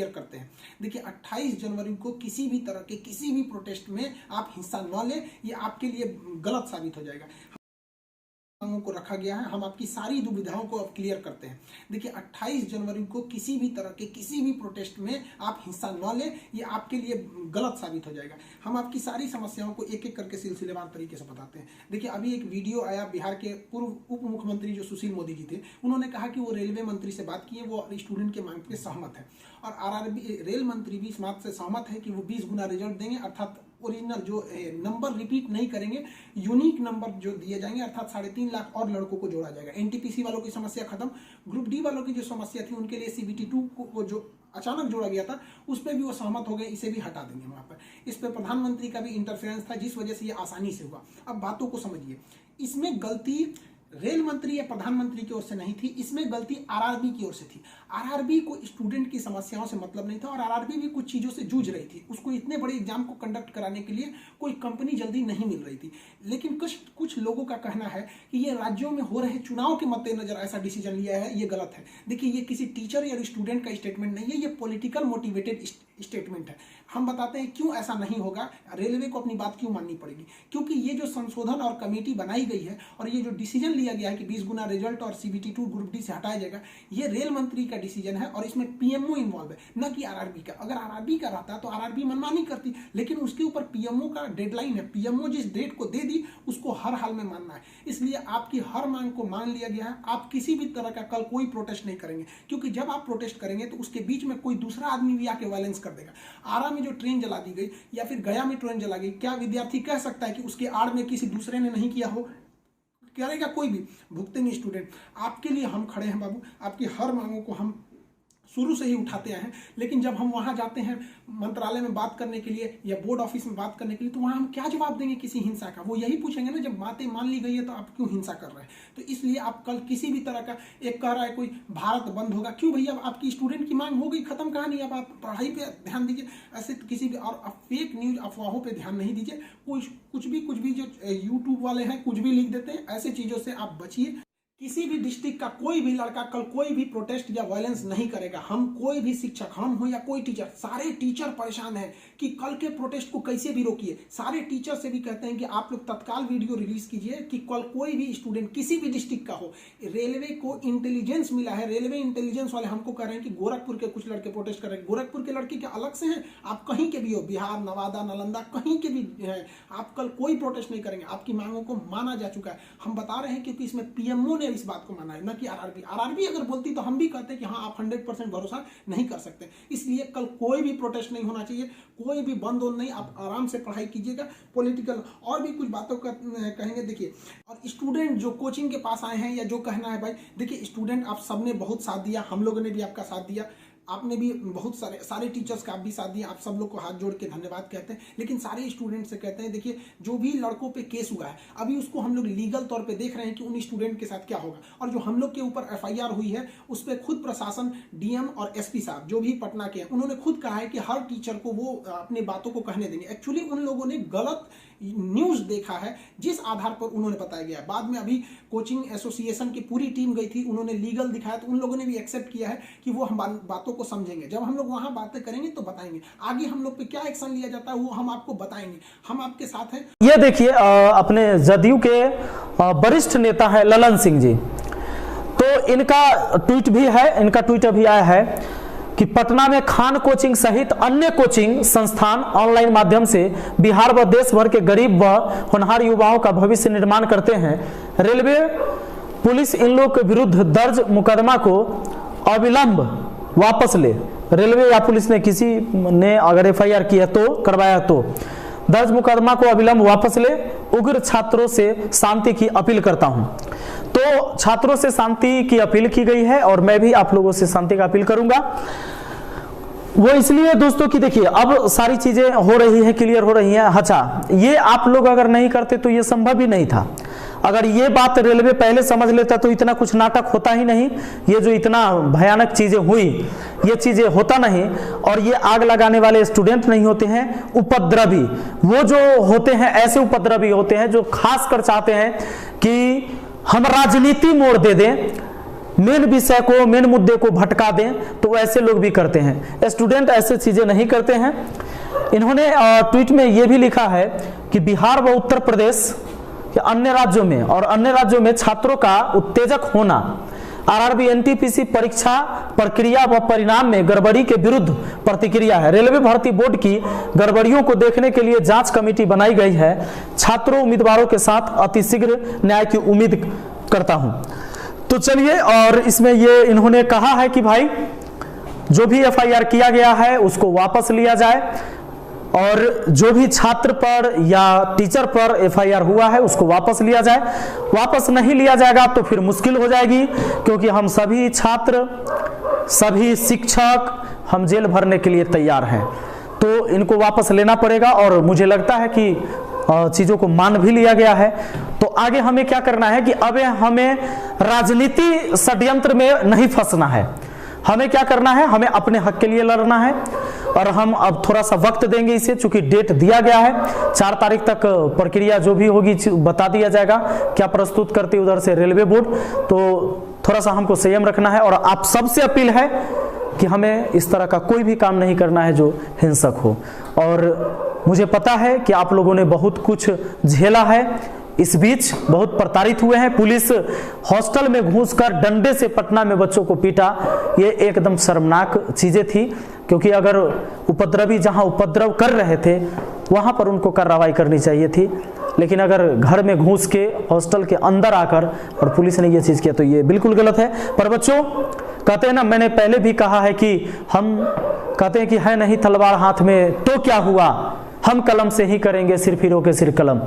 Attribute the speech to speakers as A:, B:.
A: करते हैं। देखिए 28 जनवरी को किसी भी तरह के किसी भी प्रोटेस्ट में आप हिस्सा न लें, ये आपके लिए गलत साबित हो जाएगा। को रखा गया है, हम आपकी सारी दुविधाओं को अब क्लियर करते हैं। देखिए 28 जनवरी को किसी भी तरह के किसी भी प्रोटेस्ट में आप हिस्सा न लें, ये आपके लिए गलत साबित हो जाएगा। हम आपकी सारी समस्याओं को एक एक करके सिलसिलेवार तरीके से बताते हैं। देखिए अभी एक वीडियो आया, बिहार के पूर्व उप मुख्यमंत्री जो सुशील मोदी जी थे, उन्होंने कहा कि वो रेलवे मंत्री से बात किए, वो स्टूडेंट के मांग पे सहमत है और आरआरबी रेल मंत्री भी इस बात से सहमत है कि वो 20 गुना रिजल्ट देंगे, अर्थात ओरिजिनल जो नंबर रिपीट नहीं करेंगे, यूनिक नंबर जो दिए जाएंगे, अर्थात 3.5 लाख और लड़कों को जोड़ा जाएगा। एनटीपीसी वालों की समस्या खत्म, ग्रुप डी वालों की जो समस्या थी उनके लिए सीबीटी 2 को जो अचानक जोड़ा गया था उस पर भी वो सहमत हो गए, इसे भी हटा देंगे वहां पर। इस पर प्रधानमंत्री का भी इंटरफेरेंस था जिस वजह से ये आसानी से हुआ। अब बातों को समझिए, इसमें गलती रेल मंत्री या प्रधानमंत्री की ओर से नहीं थी, इसमें गलती आरआरबी की ओर से थी। आरआरबी को स्टूडेंट की समस्याओं से मतलब नहीं था और आरआरबी भी कुछ चीजों से जूझ रही थी। उसको इतने बड़े एग्जाम को कंडक्ट कराने के लिए कोई कंपनी जल्दी नहीं मिल रही थी। लेकिन कुछ लोगों का कहना है कि ये राज्यों में हो रहे चुनाव के मद्देनजर ऐसा डिसीजन लिया है, ये गलत है। देखिए ये किसी टीचर या स्टूडेंट का स्टेटमेंट नहीं है, ये पॉलिटिकल मोटिवेटेड स्टेटमेंट है। हम बताते हैं क्यों ऐसा नहीं होगा, रेलवे को अपनी बात क्यों माननी पड़ेगी। क्योंकि ये जो संशोधन और कमेटी बनाई गई है और ये जो डिसीजन लिया गया है कि 20 गुना रिजल्ट और सीबीटी 2 ग्रुप डी से हटाया जाएगा, ये रेल मंत्री का डिसीजन है और इसमें पीएमओ इन्वॉल्व है, न कि आरआरबी का। अगर आरआरबी का रहता तो आरआरबी मनमानी करती, लेकिन उसके ऊपर पीएमओ का डेडलाइन है। पीएमओ जिस डेट को दे दी उसको हर हाल में मानना है, इसलिए आपकी हर मांग को मान लिया गया है। आप किसी भी तरह का कल कोई प्रोटेस्ट नहीं करेंगे, क्योंकि जब आप प्रोटेस्ट करेंगे तो उसके बीच में कोई दूसरा आदमी भी आके वायलेंस कर देगा। आरा में जो ट्रेन जला दी गई या फिर गया में ट्रेन जला गई, क्या विद्यार्थी कह सकता है कि उसके आड़ में किसी दूसरे ने नहीं किया हो? करेगा कोई भी, भुगतेंगे स्टूडेंट। आपके लिए हम खड़े हैं बाबू, आपकी हर मांगों को हम शुरू से ही उठाते आए हैं। लेकिन जब हम वहां जाते हैं मंत्रालय में बात करने के लिए या बोर्ड ऑफिस में बात करने के लिए, तो वहां हम क्या जवाब देंगे किसी हिंसा का? वो यही पूछेंगे ना, जब बातें मान ली गई है तो आप क्यों हिंसा कर रहे हैं? तो इसलिए आप कल किसी भी तरह का, एक कह रहा है कोई भारत बंद होगा, क्यों भैया? आपकी स्टूडेंट की मांग हो गई, खत्म कहानी। अब आप पढ़ाई पे ध्यान दीजिए, ऐसे किसी भी और फेक न्यूज अफवाहों पे ध्यान नहीं दीजिए। कुछ भी जो यूट्यूब वाले हैं कुछ भी लिख देते हैं, ऐसे चीजों से आप बचिए। किसी भी डिस्ट्रिक्ट का कोई भी लड़का कल कोई भी प्रोटेस्ट या वायलेंस नहीं करेगा। हम कोई भी शिक्षक, हम हो या कोई टीचर, सारे टीचर परेशान हैं कि कल के प्रोटेस्ट को कैसे भी रोकिए। सारे टीचर से भी कहते हैं कि आप लोग तत्काल वीडियो रिलीज कीजिए कि कल कोई भी स्टूडेंट किसी भी डिस्ट्रिक्ट का हो। रेलवे को इंटेलिजेंस मिला है, रेलवे इंटेलिजेंस वाले हमको कह रहे हैं कि गोरखपुर के कुछ लड़के प्रोटेस्ट कर रहे हैं। गोरखपुर के लड़के क्या अलग से हैं? आप कहीं के भी हो, बिहार, नवादा, नालंदा, कहीं के भी हैं, आप कल कोई प्रोटेस्ट नहीं करेंगे। आपकी मांगों को माना जा चुका है। हम बता रहे हैं क्योंकि इसमें पीएमओ ने इस बात को माना है, न कि आरआरबी। आरआरबी अगर बोलती तो हम भी कहते कि हाँ आप 100% भरोसा नहीं कर सकते। इसलिए कल कोई भी प्रोटेस्ट नहीं होना चाहिए, कोई भी बंद नहीं। आप आराम से पढ़ाई कीजिएगा। पॉलिटिकल और भी कुछ बातों का कहेंगे। देखिए, और स्टूडेंट जो कोचिंग के पास आए हैं या जो कहना है भाई, देखिए स्टूडेंट आप सबने बहुत साथ दिया, हम लोगों ने भी आपका साथ दिया, आपने भी बहुत सारे टीचर्स का आप भी साथ दिया। आप सब लोग को हाथ जोड़ के धन्यवाद कहते हैं। लेकिन सारे स्टूडेंट से कहते हैं, देखिए जो भी लड़कों पे केस हुआ है अभी उसको हम लोग लीगल तौर पे देख रहे हैं कि उन स्टूडेंट के साथ क्या होगा। और जो हम लोग के ऊपर एफआईआर हुई है उस पर खुद प्रशासन, डीएम और एसपी साहब जो भी पटना के हैं, उन्होंने खुद कहा है कि हर टीचर को वो अपनी बातों को कहने देंगे। एक्चुअली उन लोगों ने गलत न्यूज देखा है जिस आधार पर उन्होंने बताया गया। बाद में अभी कोचिंग एसोसिएशन की पूरी टीम गई थी, उन्होंने लीगल दिखाया तो उन लोगों ने भी एक्सेप्ट किया है कि वो हम बातों को समझेंगे। जब हम लोग वहां बातें करेंगे तो बताएंगे, आगे हम लोग पे क्या एक्शन लिया जाता है वो हम आपको बताएंगे। हम आपके साथ हैं।
B: ये देखिए अपने जदयू के वरिष्ठ नेता है ललन सिंह जी, तो इनका ट्वीट भी है, इनका ट्वीट अभी आया है कि पटना में खान कोचिंग सहित अन्य कोचिंग संस्थान ऑनलाइन माध्यम से बिहार व देश भर के गरीब व होनहार युवाओं का भविष्य निर्माण करते हैं। रेलवे पुलिस इन लोग के विरुद्ध दर्ज मुकदमा को अविलंब वापस ले। रेलवे या पुलिस ने किसी ने अगर एफआईआर किया तो करवाया तो दर्ज मुकदमा को अविलंब वापस ले। उग्र छात्रों से शांति की अपील करता हूं। तो छात्रों से शांति की अपील की गई है और मैं भी आप लोगों से शांति का अपील करूंगा। वो इसलिए दोस्तों कि देखिए अब सारी चीजें हो रही है, क्लियर हो रही है। अच्छा, ये आप लोग अगर नहीं करते तो ये संभव ही नहीं था। अगर ये बात रेलवे पहले समझ लेता तो इतना कुछ नाटक होता ही नहीं। ये जो इतना भयानक चीजें हुई, ये चीजें होता नहीं। और ये आग लगाने वाले स्टूडेंट नहीं होते हैं, उपद्रवी वो जो होते हैं, ऐसे उपद्रवी होते हैं जो खासकर चाहते हैं कि हम राजनीति मोड़ दे दें, मेन विषय को, मेन मुद्दे को भटका दें, तो ऐसे लोग भी करते हैं। स्टूडेंट ऐसे चीजें नहीं करते हैं। इन्होंने ट्वीट में यह भी लिखा है कि बिहार व उत्तर प्रदेश या अन्य राज्यों में और अन्य राज्यों में छात्रों का उत्तेजक होना आरआरबी एनटीपीसी परीक्षा प्रक्रिया व परिणाम में गड़बड़ी के विरुद्ध प्रतिक्रिया है। रेलवे भर्ती बोर्ड की गड़बड़ियों को देखने के लिए जांच कमेटी बनाई गई है। छात्रों उम्मीदवारों के साथ अतिशीघ्र न्याय की उम्मीद करता हूं। तो चलिए, और इसमें ये इन्होंने कहा है कि भाई जो भी एफआईआर किया गया है उसको वापस लिया जाए, और जो भी छात्र पर या टीचर पर एफआईआर हुआ है उसको वापस लिया जाए। वापस नहीं लिया जाएगा तो फिर मुश्किल हो जाएगी, क्योंकि हम सभी छात्र, सभी शिक्षक हम जेल भरने के लिए तैयार हैं। तो इनको वापस लेना पड़ेगा, और मुझे लगता है कि चीजों को मान भी लिया गया है। तो आगे हमें क्या करना है कि अब हमें राजनीति षड्यंत्र में नहीं फंसना है। हमें क्या करना है, हमें अपने हक के लिए लड़ना है, और हम अब थोड़ा सा वक्त देंगे इसे, चूंकि डेट दिया गया है 4 तारीख तक प्रक्रिया जो भी होगी बता दिया जाएगा क्या प्रस्तुत करती उधर से रेलवे बोर्ड। तो थोड़ा सा हमको संयम रखना है, और आप सबसे अपील है कि हमें इस तरह का कोई भी काम नहीं करना है जो हिंसक हो। और मुझे पता है कि आप लोगों ने बहुत कुछ झेला है, इस बीच बहुत प्रताड़ित हुए हैं। पुलिस हॉस्टल में घुसकर डंडे से पटना में बच्चों को पीटा, ये एकदम शर्मनाक चीजें थी, क्योंकि अगर उपद्रवी जहां उपद्रव कर रहे थे वहां पर उनको कार्रवाई करनी चाहिए थी, लेकिन अगर घर में घुस के हॉस्टल के अंदर आकर और पुलिस ने ये चीज किया तो ये बिल्कुल गलत है। पर बच्चों कहते हैं ना, मैंने पहले भी कहा है कि हम कहते हैं कि है नहीं तलवार हाथ में तो क्या हुआ, हम कलम से ही करेंगे सिर फिरों के सिर कलम।